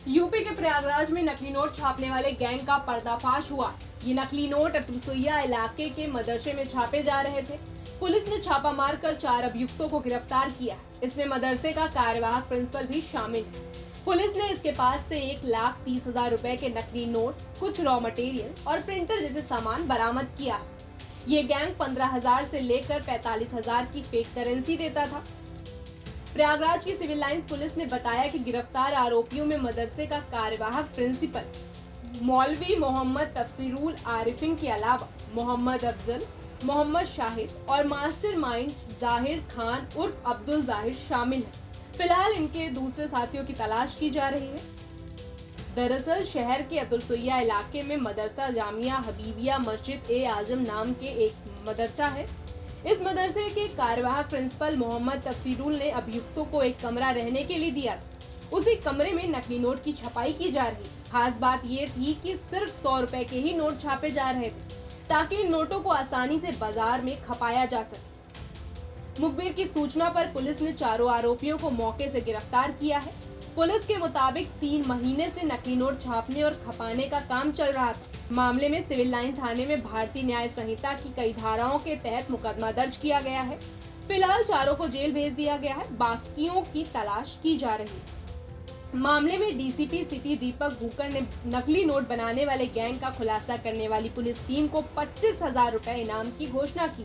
UP के प्रयागराज में नकली नोट छापने वाले गैंग का पर्दाफाश हुआ। ये नकली नोट अतुलसुइया इलाके के मदरसे में छापे जा रहे थे। पुलिस ने छापा मारकर 4 अभियुक्तों को गिरफ्तार किया। इसमें मदरसे का कार्यवाहक प्रिंसिपल भी शामिल है। पुलिस ने इसके पास से 1,30,000 रुपए के नकली नोट, कुछ रॉ मटेरियल और प्रिंटर जैसे सामान बरामद किया। ये गैंग 15,000 से लेकर 45,000 की फेक करेंसी देता था। प्रयागराज की सिविल लाइंस पुलिस ने बताया कि गिरफ्तार आरोपियों में मदरसे का कार्यवाहक प्रिंसिपल मौलवी मोहम्मद तफसीरुल आरिफिन के अलावा मोहम्मद अफजल, मोहम्मद शाहिद और मास्टरमाइंड जाहिर खान उर्फ अब्दुल जाहिर शामिल हैं। फिलहाल इनके दूसरे साथियों की तलाश की जा रही है। दरअसल शहर के अतुलसुइया इलाके में मदरसा जामिया हबीबिया मस्जिद ए आजम नाम के एक मदरसा है। इस मदरसे के कार्यवाहक प्रिंसिपल मोहम्मद तफसीरुल ने अभियुक्तों को एक कमरा रहने के लिए दिया। उसी कमरे में नकली नोट की छपाई की जा रही। खास बात ये थी कि सिर्फ 100 रुपए के ही नोट छापे जा रहे थे, ताकि इन नोटों को आसानी से बाजार में खपाया जा सके। मुखबिर की सूचना पर पुलिस ने चारों आरोपियों को मौके से गिरफ्तार किया है। पुलिस के मुताबिक 3 महीने से नकली नोट छापने और खपाने का काम चल रहा था। मामले में सिविल लाइन थाने में भारतीय न्याय संहिता की कई धाराओं के तहत मुकदमा दर्ज किया गया है। फिलहाल चारों को जेल भेज दिया गया है। बाकियों की तलाश की जा रही है। मामले में डीसीपी सिटी दीपक भूकर ने नकली नोट बनाने वाले गैंग का खुलासा करने वाली पुलिस टीम को 25,000 रुपए इनाम की घोषणा की।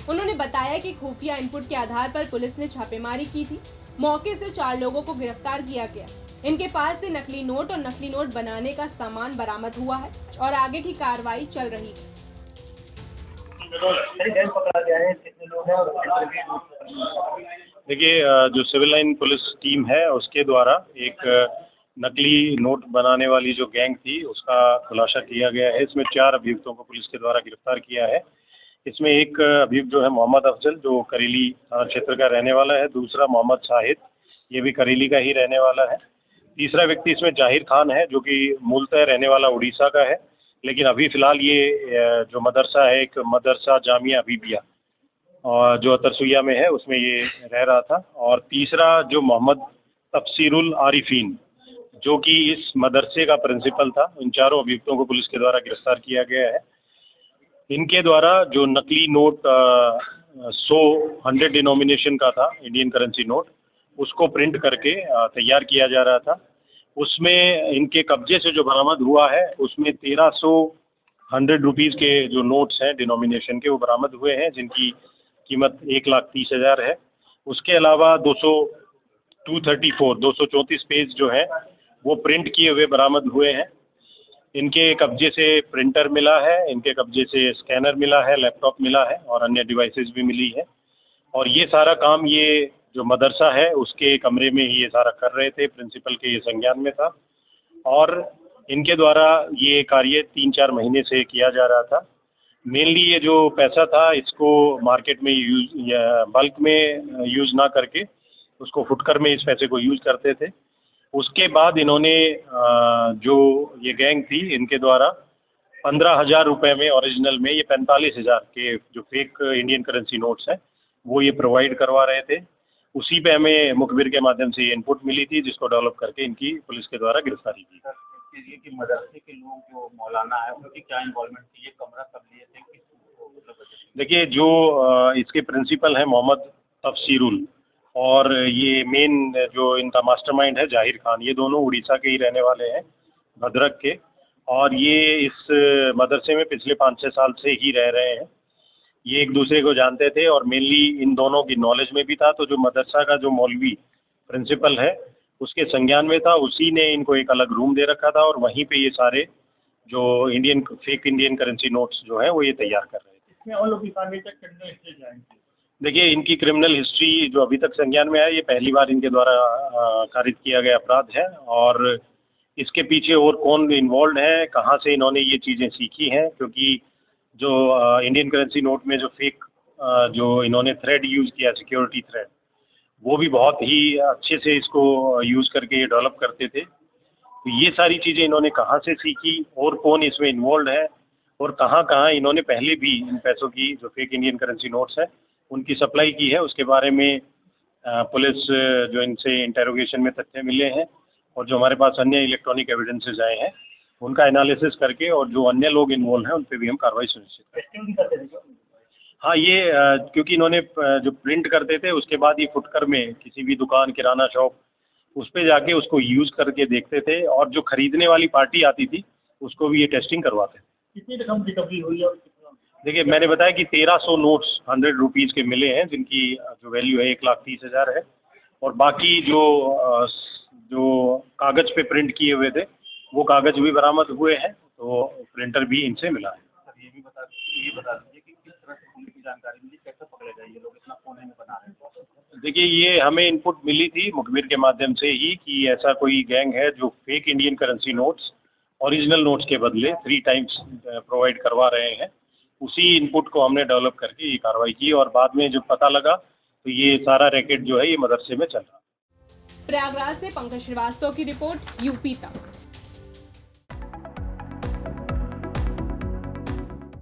उन्होंने बताया कि खुफिया इनपुट के आधार पर पुलिस ने छापेमारी की थी। मौके से 4 लोगों को गिरफ्तार किया गया। इनके पास से नकली नोट और नकली नोट बनाने का सामान बरामद हुआ है और आगे की कार्रवाई चल रही है। देखिए, जो सिविल लाइन पुलिस टीम है उसके द्वारा एक नकली नोट बनाने वाली जो गैंग थी उसका खुलासा किया गया है। इसमें 4 अभियुक्तों को पुलिस के द्वारा गिरफ्तार किया है। इसमें एक अभियुक्त जो है मोहम्मद अफजल, जो करेली थाना क्षेत्र का रहने वाला है। दूसरा मोहम्मद शाहिद, ये भी करेली का ही रहने वाला है। तीसरा व्यक्ति इसमें जाहिर खान है, जो कि मूलतः रहने वाला उड़ीसा का है, लेकिन अभी फ़िलहाल ये जो मदरसा है, एक मदरसा जामिया हबीबिया और जो अतरसुइया में है, उसमें ये रह रहा था। और तीसरा जो मोहम्मद तफसीरुल आरिफीन, जो कि इस मदरसे का प्रिंसिपल था। इन चारों अभियुक्तों को पुलिस के द्वारा गिरफ्तार किया गया है। इनके द्वारा जो नकली नोट 100 डिनोमिनेशन का था, इंडियन करेंसी नोट, उसको प्रिंट करके तैयार किया जा रहा था। उसमें इनके कब्जे से जो बरामद हुआ है उसमें 1300 100 रुपीज़ के जो नोट्स हैं डिनोमिनेशन के, वो बरामद हुए हैं, जिनकी कीमत 1,30,000 है। उसके अलावा 234 पेज जो है वो प्रिंट किए हुए बरामद हुए हैं। इनके कब्जे से प्रिंटर मिला है, इनके कब्जे से स्कैनर मिला है, लैपटॉप मिला है और अन्य डिवाइसेस भी मिली है। और ये सारा काम ये जो मदरसा है उसके कमरे में ही ये सारा कर रहे थे, प्रिंसिपल के ये संज्ञान में था। और इनके द्वारा ये कार्य 3-4 महीने से किया जा रहा था। मेनली ये जो पैसा था इसको मार्केट में यूज़ या बल्क में यूज़ ना करके उसको फुटकर में इस पैसे को यूज़ करते थे। उसके बाद इन्होंने जो ये गैंग थी, इनके द्वारा 15,000 रुपये में ओरिजिनल में ये 45,000 के जो फेक इंडियन करेंसी नोट्स हैं वो ये प्रोवाइड करवा रहे थे। उसी पे हमें मुखबिर के माध्यम से ये इनपुट मिली थी, जिसको डेवलप करके इनकी पुलिस के द्वारा गिरफ्तारी की। ये कि मदरसे के लोग जो मौलाना है उनकी क्या इन्वॉल्वमेंट थी, ये कमरा कब लिए थे, देखिए, जो इसके प्रिंसिपल हैं मोहम्मद तफसीरुल और ये मेन जो इनका मास्टरमाइंड है जाहिर खान, ये दोनों उड़ीसा के ही रहने वाले हैं, भद्रक के। और ये इस मदरसे में पिछले 5-6 साल से ही रह रहे हैं। ये एक दूसरे को जानते थे और मेनली इन दोनों की नॉलेज में भी था। तो जो मदरसा का जो मौलवी प्रिंसिपल है उसके संज्ञान में था, उसी ने इनको एक अलग रूम दे रखा था और वहीं पे ये सारे जो फेक इंडियन करेंसी नोट्स जो है वो ये तैयार कर रहे थे। और लोग क्रिमिनल हिस्ट्री जाएंगे। देखिए, इनकी क्रिमिनल हिस्ट्री जो अभी तक संज्ञान में है, ये पहली बार इनके द्वारा कारित किया गया अपराध है। और इसके पीछे और कौन इन्वॉल्व है, कहाँ से इन्होंने ये चीज़ें सीखी हैं, क्योंकि जो इंडियन करेंसी नोट में जो फेक जो इन्होंने थ्रेड यूज़ किया, सिक्योरिटी थ्रेड, वो भी बहुत ही अच्छे से इसको यूज़ करके ये डेवलप करते थे। तो ये सारी चीज़ें इन्होंने कहाँ से सीखी और कौन इसमें इन्वॉल्व है और कहाँ कहाँ इन्होंने पहले भी इन पैसों की जो फेक इंडियन करेंसी नोट्स है उनकी सप्लाई की है, उसके बारे में पुलिस जो इनसे इंटेरोगेशन में तथ्य मिले हैं और जो हमारे पास अन्य इलेक्ट्रॉनिक एविडेंसेस आए हैं उनका एनालिसिस करके और जो अन्य लोग इन्वॉल्व हैं उन पे भी हम कार्रवाई सुनिश्चित करें। हाँ, ये क्योंकि इन्होंने जो प्रिंट करते थे उसके बाद ये फुटकर में किसी भी दुकान, किराना शॉप, उस पे जाके उसको यूज़ करके देखते थे और जो खरीदने वाली पार्टी आती थी उसको भी ये टेस्टिंग करवाते थे। कितनी रकम रिकवरी हुई है और कितना? देखिए, मैंने बताया कि 1300 नोट्स 100 रुपीज़ के मिले हैं जिनकी जो वैल्यू है 1,30,000 है और बाकी जो कागज़ पे प्रिंट किए हुए थे वो कागज़ भी बरामद हुए हैं, तो प्रिंटर भी इनसे मिला है। सर ये बता दीजिए कि किस तरह से पुलिस की जानकारी मिली, कैसे पकड़े गए ये लोग इतना कोने में बना रहे हैं? देखिए, ये हमें इनपुट मिली थी मुखबिर के माध्यम से ही कि ऐसा कोई गैंग है जो fake Indian currency notes original notes के बदले 3 टाइम्स प्रोवाइड करवा रहे हैं। उसी इनपुट को हमने डेवलप करके ये कार्रवाई की और बाद में जब पता लगा तो ये सारा रैकेट जो है ये मदरसे में चल रहा है। प्रयागराज से पंकज श्रीवास्तव की रिपोर्ट, यूपी तक।